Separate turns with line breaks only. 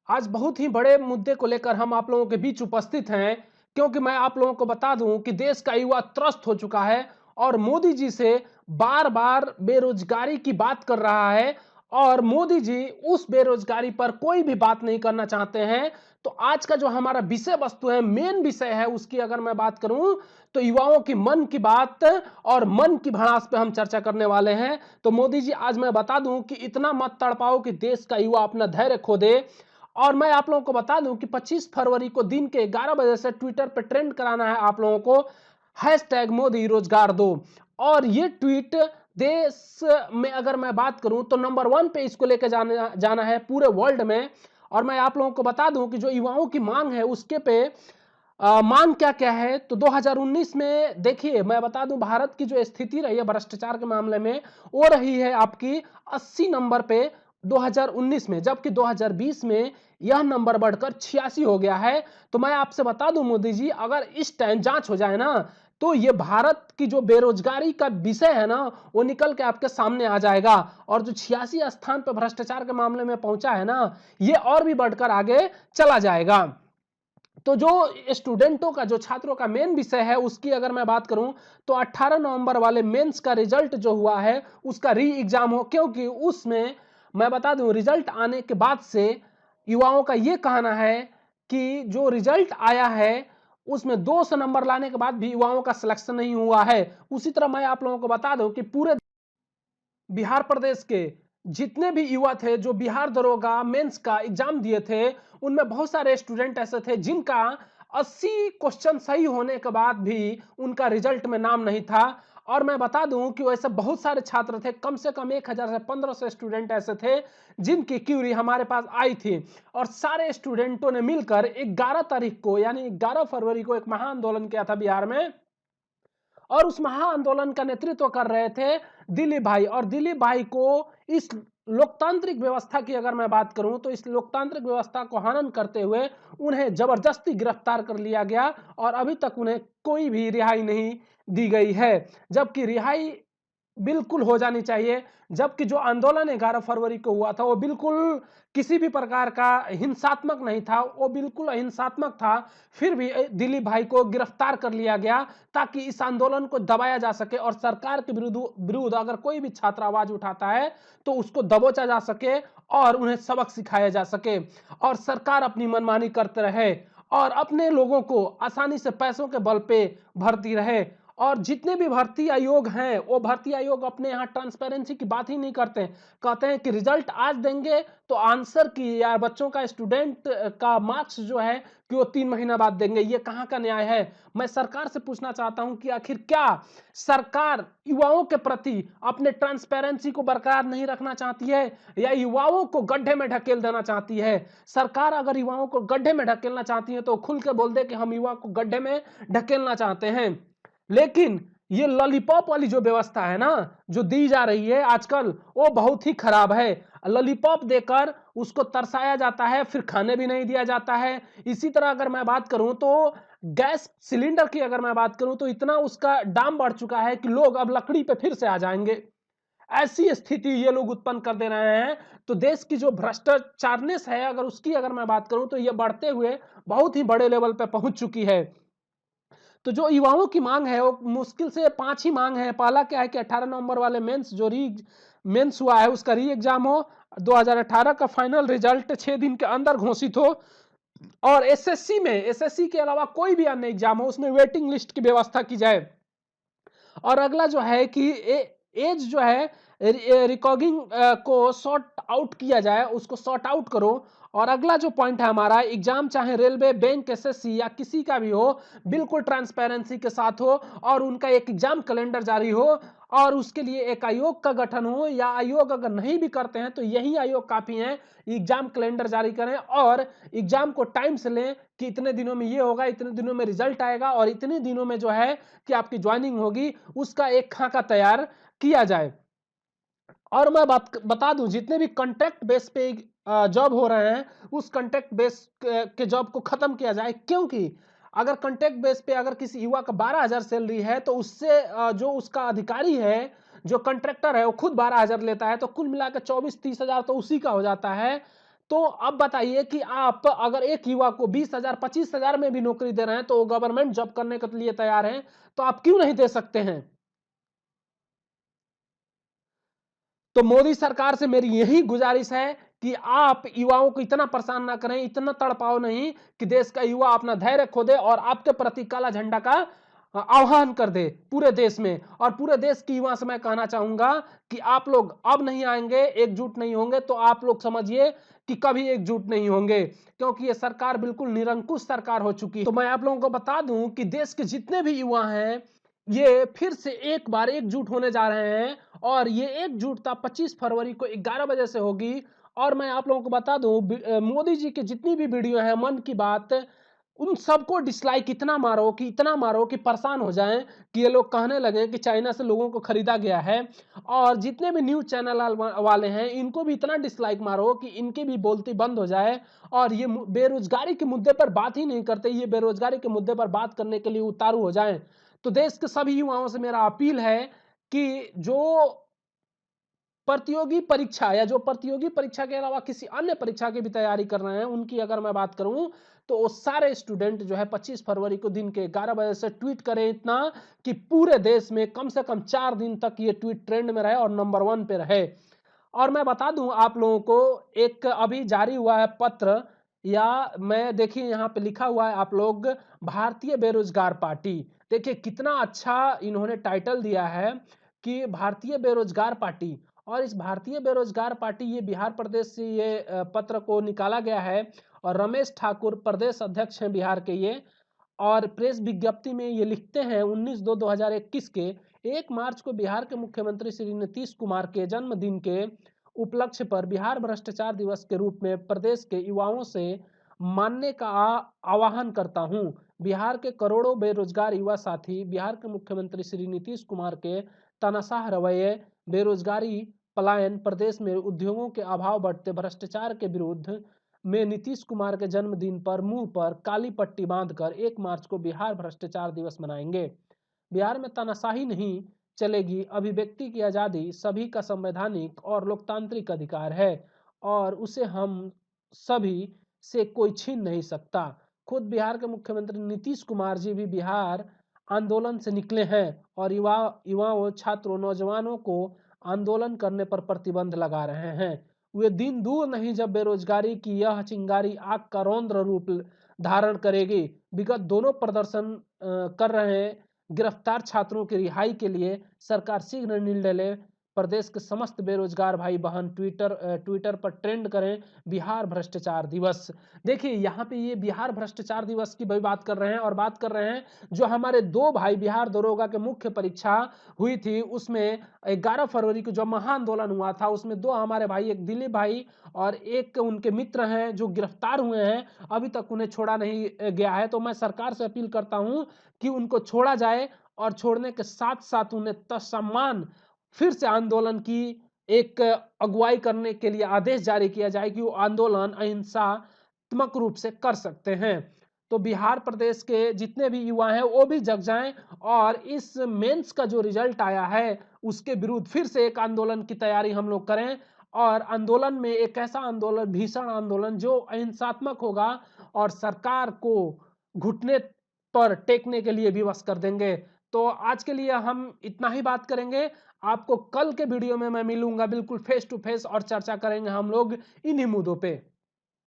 आज बहुत ही बड़े मुद्दे को लेकर हम आप लोगों के बीच उपस्थित हैं, क्योंकि मैं आप लोगों को बता दूं कि देश का युवा त्रस्त हो चुका है और मोदी जी से बार-बार बेरोजगारी की बात कर रहा है और मोदी जी उस बेरोजगारी पर कोई भी बात नहीं करना चाहते हैं। तो आज का जो हमारा विषय वस्तु है, मेन विषय है, उसकी अगर मैं बात करूं तो युवाओं की मन की बात और मन की भड़ास पे हम चर्चा करने वाले हैं। तो मोदी जी, आज मैं बता दूं कि इतना मत तड़पाओ कि देश का युवा अपना धैर्य खो दे। और मैं आप लोगों को बता दूं कि 25 फरवरी को दिन के 11 बजे से ट्विटर पर ट्रेंड कराना है आप लोगों को, हैशटैग मोदी रोजगार दो। और ये ट्वीट देश में अगर मैं बात करूं तो नंबर 1 पे इसको लेकर जाना है पूरे वर्ल्ड में। और मैं आप लोगों को बता दूं कि जो युवाओं की मांग है उसके पे मांग क्या क्या है। तो 2019 में देखिए, मैं बता दूं भारत की जो स्थिति रही है भ्रष्टाचार के मामले में, वो रही है आपकी 80 नंबर पे 2019 में, जबकि 2020 में यह नंबर बढ़कर 86 हो गया है। तो मैं आपसे बता दूं मोदी जी, अगर इस टाइम जांच हो जाए ना तो ये भारत की जो बेरोजगारी का विषय है ना वो निकल के आपके सामने आ जाएगा। और जो 86 स्थान पर भ्रष्टाचार के मामले में पहुंचा है ना, ये और भी बढ़कर आगे चला जाएगा। तो जो स्टूडेंटों का, जो छात्रों का मेन विषय है उसकी अगर मैं बात करूं तो 18 नवंबर वाले मेंस का रिजल्ट जो हुआ है उसका री एग्जाम हो, क्योंकि उसमें मैं बता दूं रिजल्ट आने के बाद से युवाओं का यह कहना है कि जो रिजल्ट आया है उसमें 200 नंबर लाने के बाद भी युवाओं का सिलेक्शन नहीं हुआ है। उसी तरह मैं आप लोगों को बता दूं कि पूरे बिहार प्रदेश के जितने भी युवा थे जो बिहार दरोगा मेंस का एग्जाम दिए थे, उनमें बहुत सारे स्टूडेंट ऐसे थे जिनका 80 क्वेश्चन सही होने के बाद भी उनका रिजल्ट में नाम नहीं था। और मैं बता दूं कि वैसे बहुत सारे छात्र थे, कम से कम 1000 से 1500 स्टूडेंट ऐसे थे जिनकी क्यूरी हमारे पास आई थी। और सारे स्टूडेंटों ने मिलकर 11 तारीख को यानी 11 फरवरी को एक महाआंदोलन किया था बिहार में। और उस महाआंदोलन का नेतृत्व कर रहे थे दिलीप भाई। और दिलीप भाई को इस लोकतांत्रिक व्यवस्था की अगर मैं बात करूं तो इस लोकतांत्रिक व्यवस्था को हनन करते हुए उन्हें जबरदस्ती गिरफ्तार कर लिया गया और अभी तक उन्हें कोई भी रिहाई नहीं दी गई है, जबकि रिहाई बिल्कुल हो जानी चाहिए। जबकि जो आंदोलन 11 फरवरी को हुआ था वो बिल्कुल किसी भी प्रकार का हिंसात्मक नहीं था, वो बिल्कुल अहिंसात्मक था। फिर भी दिलीप भाई को गिरफ्तार कर लिया गया ताकि इस आंदोलन को दबाया जा सके और सरकार के विरुद्ध अगर कोई भी छात्र आवाज उठाता है तो उसको दबोचा जा सके और उन्हें सबक सिखाया जा सके और सरकार अपनी मनमानी करते रहे और अपने लोगों को आसानी से पैसों के बल पे भर्ती रहे। और जितने भी भर्ती आयोग हैं वो भर्ती आयोग अपने यहाँ ट्रांसपेरेंसी की बात ही नहीं करते। कहते हैं कि रिजल्ट आज देंगे तो आंसर की या बच्चों का, स्टूडेंट का मार्क्स जो है कि वो 3 महीना बाद देंगे। ये कहाँ का न्याय है? मैं सरकार से पूछना चाहता हूं कि आखिर क्या सरकार युवाओं के प्रति अपने ट्रांसपेरेंसी को बरकरार नहीं रखना चाहती है या युवाओं को गड्ढे में ढकेल देना चाहती है? सरकार अगर युवाओं को गड्ढे में ढकेलना चाहती है तो खुल के बोल दे कि हम युवा को गड्ढे में ढकेलना चाहते हैं। लेकिन ये लॉलीपॉप वाली जो व्यवस्था है ना जो दी जा रही है आजकल, वो बहुत ही खराब है। लॉलीपॉप देकर उसको तरसाया जाता है, फिर खाने भी नहीं दिया जाता है। इसी तरह अगर मैं बात करूं तो गैस सिलेंडर की अगर मैं बात करूं तो इतना उसका दाम बढ़ चुका है कि लोग अब लकड़ी पे फिर से आ जाएंगे। ऐसी स्थिति ये लोग उत्पन्न कर दे रहे हैं। तो देश की जो भ्रष्टाचारनेस है अगर उसकी अगर मैं बात करूं तो ये बढ़ते हुए बहुत ही बड़े लेवल पे पहुंच चुकी है। तो जो युवाओं की मांग है वो मुश्किल से 5 ही मांग है। पहला क्या है कि 18 नवंबर वाले मेंस जो री मेंस हुआ है उसका री एग्जाम हो, 2018 का फाइनल रिजल्ट 6 दिन के अंदर घोषित हो और एसएससी में, एसएससी के अलावा कोई भी अन्य एग्जाम हो उसमें वेटिंग लिस्ट की व्यवस्था की जाए। और अगला जो है कि एज जो है रिकॉर्डिंग को सॉर्ट आउट किया जाए, उसको सॉर्ट आउट करो। और अगला जो पॉइंट है हमारा, एग्जाम चाहे रेलवे, बैंक, एसएससी या किसी का भी हो, बिल्कुल ट्रांसपेरेंसी के साथ हो और उनका एक एग्जाम कैलेंडर जारी हो और उसके लिए एक आयोग का गठन हो, या आयोग अगर नहीं भी करते हैं तो यही आयोग काफी है, एग्जाम कैलेंडर जारी करें और एग्जाम को टाइम से लें कि इतने दिनों में ये होगा, इतने दिनों में रिजल्ट आएगा और इतने दिनों में जो है कि आपकी ज्वाइनिंग होगी, उसका एक खाका तैयार किया जाए। और मैं बता दूं जितने भी कॉन्ट्रैक्ट बेस पे जॉब हो रहे हैं उस कॉन्ट्रैक्ट बेस के जॉब को खत्म किया जाए। क्योंकि अगर कॉन्ट्रैक्ट बेस पे अगर किसी युवा का 12,000 सैलरी है तो उससे जो उसका अधिकारी है, जो कॉन्ट्रैक्टर है, वो खुद 12,000 लेता है, तो कुल मिलाकर 24-30 हजार तो उसी का हो जाता है। तो अब बताइए कि आप अगर एक युवा को 20,000 25,000 में भी नौकरी दे रहे हैं तो वो गवर्नमेंट जॉब करने के लिए तैयार हैं, तो आप क्यों नहीं दे सकते हैं? तो मोदी सरकार से मेरी यही गुजारिश है कि आप युवाओं को इतना परेशान ना करें, इतना तड़पाओ नहीं कि देश का युवा अपना धैर्य खो दे और आपके प्रति काला झंडा का आह्वान कर दे पूरे देश में। और पूरे देश की युवा से मैं कहना चाहूंगा कि आप लोग अब नहीं आएंगे, एकजुट नहीं होंगे तो आप लोग समझिए कि कभी एकजुट नहीं होंगे, क्योंकि ये सरकार बिल्कुल निरंकुश सरकार हो चुकी है। तो मैं आप लोगों को बता दूं कि देश के जितने भी युवा हैं, ये फिर से एक बार एकजुट होने जा रहे हैं और ये एकजुटता 25 फरवरी को 11 बजे से होगी। और मैं आप लोगों को बता दूं, मोदी जी की जितनी भी वीडियो है मन की बात, उन सबको डिसलाइक इतना मारो कि इतना मारो कि परेशान हो जाएं कि ये लोग कहने लगे कि चाइना से लोगों को खरीदा गया है। और जितने भी न्यूज चैनल वाले हैं इनको भी इतना डिसलाइक मारो कि इनकी भी बोलती बंद हो जाए। और ये बेरोजगारी के मुद्दे पर बात ही नहीं करते, ये बेरोजगारी के मुद्दे पर बात करने के लिए उतारू हो जाएं। तो देश के सभी युवाओं से मेरा अपील है कि जो प्रतियोगी परीक्षा या जो प्रतियोगी परीक्षा के अलावा किसी अन्य परीक्षा की भी तैयारी कर रहे हैं, उनकी अगर मैं बात करूं तो वो सारे स्टूडेंट जो है 25 फरवरी को दिन के 11 बजे से ट्वीट करें इतना कि पूरे देश में कम से कम 4 दिन तक ये ट्वीट ट्रेंड में रहे और नंबर 1 पे रहे। और मैं बता दूं आप लोगों को, एक अभी जारी हुआ है पत्र, या मैं देखिए यहाँ पे लिखा हुआ है, आप लोग, भारतीय बेरोजगार पार्टी। देखिए कितना अच्छा इन्होंने टाइटल दिया है कि भारतीय बेरोजगार पार्टी। और इस भारतीय बेरोजगार पार्टी, ये बिहार प्रदेश से ये पत्र को निकाला गया है और रमेश ठाकुर प्रदेश अध्यक्ष हैं बिहार के ये। और प्रेस विज्ञप्ति में ये लिखते हैं 19/2/2021 के 1 मार्च को बिहार के मुख्यमंत्री श्री नीतीश कुमार के जन्मदिन के उपलक्ष्य पर बिहार भ्रष्टाचार दिवस के रूप में प्रदेश के युवाओं से मानने का आह्वान करता हूं। बिहार के करोड़ों बेरोजगार युवा साथी बिहार के मुख्यमंत्री श्री नीतीश कुमार के तानाशाह रवैये, बेरोजगारी, पलायन, प्रदेश में उद्योगों के अभाव, बढ़ते भ्रष्टाचार के विरुद्ध में नीतीश कुमार के जन्मदिन पर मुंह पर काली पट्टी बांधकर 1 मार्च को बिहार भ्रष्टाचार दिवस मनाएंगे। बिहार में तानाशाही नहीं चलेगी, अभिव्यक्ति की आजादी सभी का संवैधानिक और लोकतांत्रिक अधिकार है और उसे हम सभी से कोई छीन नहीं सकता। खुद बिहार के मुख्यमंत्री नीतीश कुमार जी भी बिहार आंदोलन से निकले हैं और युवाओं, छात्रों, नौजवानों को आंदोलन करने पर प्रतिबंध लगा रहे हैं। वे दिन दूर नहीं जब बेरोजगारी की यह चिंगारी आग का रौद्र रूप धारण करेगी। विगत दोनों प्रदर्शन कर रहे गिरफ्तार छात्रों की रिहाई के लिए सरकार शीघ्र निर्णय ले। प्रदेश के समस्त बेरोजगार भाई बहन ट्विटर पर ट्रेंड करें बिहार भ्रष्टाचार दिवस। देखिए यहाँ पे ये बिहार भ्रष्टाचार दिवस की भी बात कर रहे हैं और बात कर रहे हैं जो हमारे 2 भाई बिहार दरोगा के मुख्य परीक्षा हुई थी, उसमें 11 फरवरी को जो महाआंदोलन हुआ था उसमें 2 हमारे भाई, एक दिलीप भाई और एक उनके मित्र हैं जो गिरफ्तार हुए हैं, अभी तक उन्हें छोड़ा नहीं गया है। तो मैं सरकार से अपील करता हूं कि उनको छोड़ा जाए और छोड़ने के साथ साथ उन्हें तत्सम्मान फिर से आंदोलन की एक अगुवाई करने के लिए आदेश जारी किया जाए कि वो आंदोलन अहिंसात्मक रूप से कर सकते हैं। तो बिहार प्रदेश के जितने भी युवा हैं वो भी जग जाएं और इस मेंस का जो रिजल्ट आया है उसके विरुद्ध फिर से एक आंदोलन की तैयारी हम लोग करें। और आंदोलन में एक ऐसा आंदोलन, भीषण आंदोलन जो अहिंसात्मक होगा और सरकार को घुटने पर टेकने के लिए विवश कर देंगे। तो आज के लिए हम इतना ही बात करेंगे। आपको कल के वीडियो में मैं मिलूंगा बिल्कुल फेस टू फेस और चर्चा करेंगे हम लोग इन्हीं मुद्दों पे।